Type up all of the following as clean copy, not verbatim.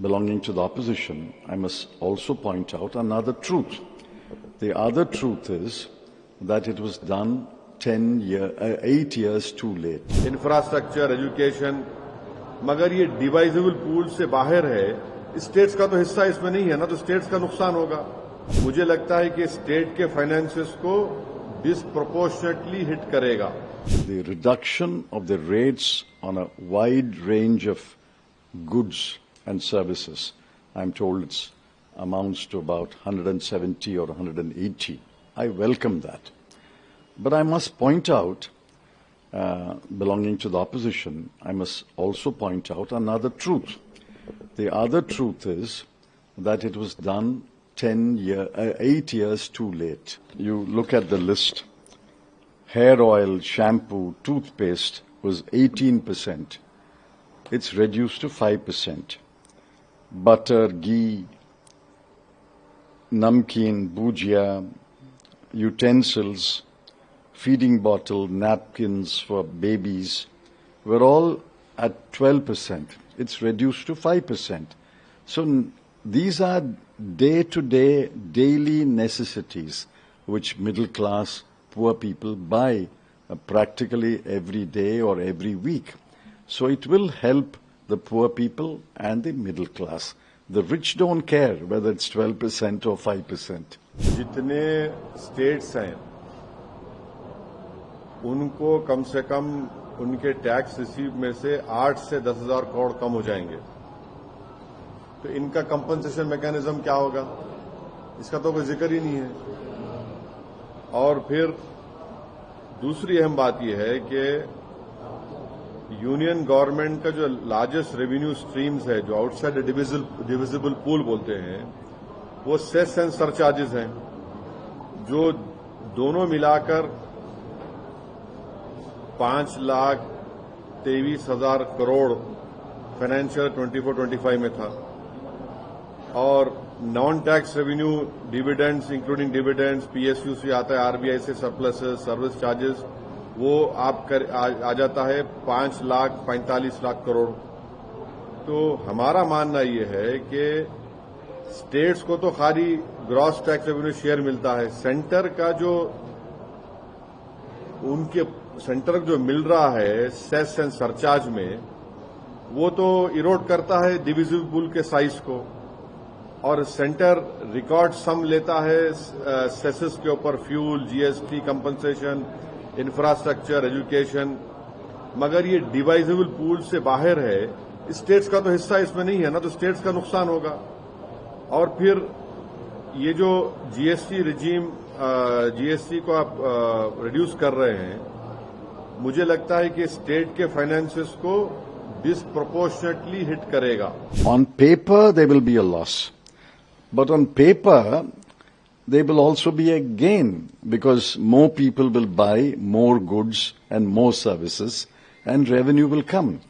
belonging to the opposition, I must also point out another truth. The other truth is that it was done 8 years too late. Infrastructure, education, मगर ये divisible pool से बाहर है, states का तो हिस्सा इसमें नहीं है ना, तो स्टेट्स का नुकसान होगा। मुझे लगता है कि स्टेट के फाइनेंसेस को डिस्प्रोपोर्शनेटली हिट करेगा। The reduction of the rates on a wide range of goods and services, I'm told it amounts to about 170 or 180. I welcome that. But I must point out, belonging to the opposition, I must also point out another truth. The other truth is that it was done 8 years too late. You look at the list. Hair oil, shampoo, toothpaste was 18%. It's reduced to 5%. Butter, ghee, namkeen, bhujia, utensils, feeding bottle, napkins for babies were all at 12%. It's reduced to 5%. So these are day-to-day, daily necessities which middle class, poor people buy practically every day or every week. So it will help the poor people and the middle class. The rich don't care whether it's 12% or 5%. जितने states हैं उनको कम से कम उनके tax receive में से 8 से 10,000 करोड़ कम हो जाएंगे। तो इनका कंपनसेशन मैकेनिज्म क्या होगा, इसका तो कोई जिक्र ही नहीं है। और फिर दूसरी अहम बात यह है कि यूनियन गवर्नमेंट का जो लार्जेस्ट रेवेन्यू स्ट्रीम्स है, जो आउटसाइड डिविजिबल पूल बोलते हैं, वो सेस एंड सरचार्जेस हैं, जो दोनों मिलाकर 5,23,000 करोड़ फाइनेंशियल 24-25 में था। और non tax revenue, dividends including dividends, PSU से आता है, आरबीआई से सरप्लसेस, सर्विस चार्जेस, वो आ जाता है 5,45,00,000 करोड़। तो हमारा मानना ये है कि स्टेट्स को तो खाली ग्रॉस टैक्स रेवेन्यू शेयर मिलता है, सेंटर का जो उनके सेंटर जो मिल रहा है सेस एंड सरचार्ज में, वो तो इरोड करता है डिविजिबल पूल के साइज को, और सेंटर रिकॉर्ड सम लेता है सेसेस के ऊपर, fuel, GST, compensation, infrastructure, education, मगर ये डिवाइजेबल पूल से बाहर है, स्टेट्स का तो हिस्सा इसमें नहीं है ना, तो स्टेट्स का नुकसान होगा। और फिर ये जो जीएसटी रिजीम, जीएसटी को आप रिड्यूस कर रहे हैं, मुझे लगता है कि स्टेट के फाइनेंसेस को डिस्प्रोपोर्शनेटली हिट करेगा। On paper, there will be a loss. But on paper, there will also be a gain because more people will buy more goods and more services and revenue will come.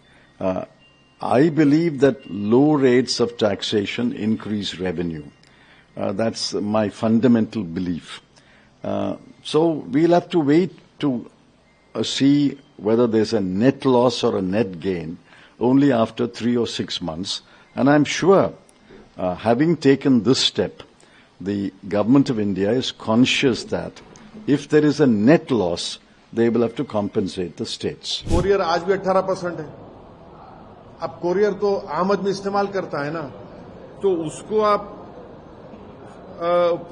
I believe that low rates of taxation increase revenue. That's my fundamental belief. So we'll have to wait to see whether there's a net loss or a net gain only after 3 or 6 months. And I'm sure, having taken this step, the government of India is conscious that if there is a net loss, they will have to compensate the states. Courier आज भी 18% है। अब courier तो आम आदमी इस्तेमाल करता है ना, तो उसको आप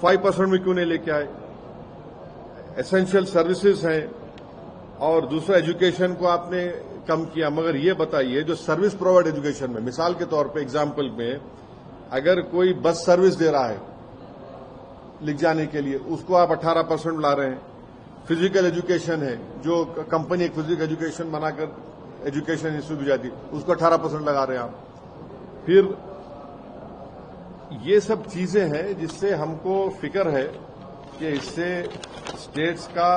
5% में क्यों नहीं लेके आए? एसेंशियल सर्विसेज हैं, और दूसरा एजुकेशन को आपने कम किया। मगर ये बताइए, जो सर्विस प्रोवाइड एजुकेशन में, मिसाल के तौर पे एग्जाम्पल में, अगर कोई बस सर्विस दे रहा है लिख जाने के लिए, उसको आप 18% ला रहे हैं। फिजिकल एजुकेशन है, जो कंपनी एक फिजिकल एजुकेशन बनाकर एजुकेशन इंस्टीट्यूट जाती, उसको 18% लगा रहे हैं आप। फिर ये सब चीजें हैं जिससे हमको फिक्र है कि इससे स्टेट्स का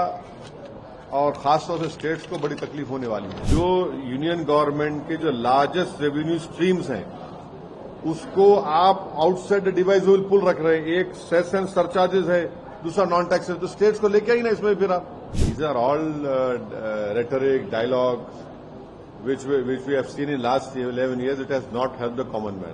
और खासतौर से स्टेट्स को बड़ी तकलीफ होने वाली है। जो यूनियन गवर्नमेंट के जो लार्जेस्ट रेवेन्यू स्ट्रीम्स हैं, उसको आप आउटसाइड डिवाइजेबल पूल रख रहे हैं। एक सेस एंड सरचार्जेस है, दूसरा नॉन टैक्सेस, तो स्टेट्स को लेके ही ना इसमें फिर आप। These are all rhetoric dialogues which we have seen in last 11 years. It has not helped the common man.